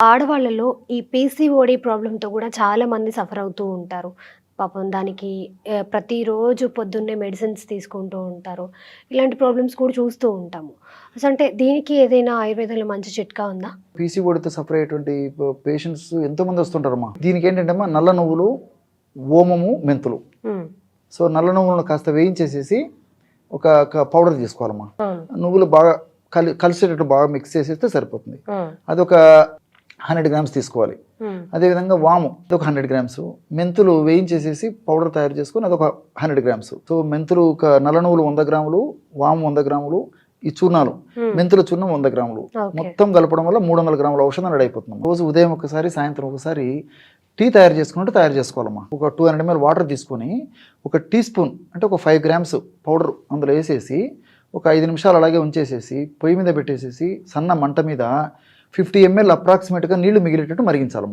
ఆడవాళ్ళలో ఈ పీసీఓడి ప్రాబ్లమ్‌తో గూడా చాలామంది సఫర్ అవుతూ ఉంటారు. పాపం దానికి ప్రతిరోజు పొద్దున్నే మెడిసిన్స్ తీసుకుంటూ ఉంటారు. ఇలాంటి ప్రాబ్లమ్స్ కూడా చూస్తూ ఉంటాము. అసలంటే దీనికి ఏదైనా ఆయుర్వేదంలో మంచి చిట్కా ఉందా? పీసీఓడితో సఫర్ అయ్యేటువంటి పేషెంట్స్ ఎంతోమంది వస్తుంటారమ్మా. దీనికేంటంటే అమ్మా నల్ల నువ్వులు, ఓమము, మెంతులు. హ్మ్. సో నల్ల నువ్వులను కాస్త వేయించేసేసి ఒక పౌడర్ చేసుకోవాలమ్మా. అవును. నువ్వులు బాగా కలిసేటట్టు బాగా మిక్స్ చేసేస్తే సరిపోతుంది. హ్మ్. అదొక 100 గ్రామ్స్ తీసుకోవాలి. హ్మ్. అదేవిధంగా వాము అదొక 100 గ్రామ్స్, మెంతులు వేయించేసేసి పౌడర్ తయారు చేసుకొని అదొక 100 గ్రామ్స్. సో మెంతులు నల్ల నువ్వులు 100 గ్రాములు, వాము 100 గ్రాములు, ఈ చూర్ణాలు మెంతుల చూర్ణం 100 గ్రాములు ఓకే. మొత్తం కలపడం వల్ల 300 గ్రాముల ఔషధం రెడీ అయిపోతుంది. రోజు ఉదయం ఒకసారి, సాయంత్రం ఒకసారి టీ తయారు చేసుకున్నట్టు తయారు చేసుకోవాలమ్మా. ఒక 200 ml వాటర్ తీసుకొని ఒక టీ స్పూన్ అంటే ఒక 5 గ్రామ్స్ పౌడర్ అందులో వేసేసి ఒక 5 నిమిషాలు అలాగే ఉంచేసేసి పొయ్యి మీద పెట్టేసేసి సన్న మంట మీద 50 ml అప్రాక్సిమేట్గా నీళ్లు మిగిలేటట్టు మరిగించాలమ్మా.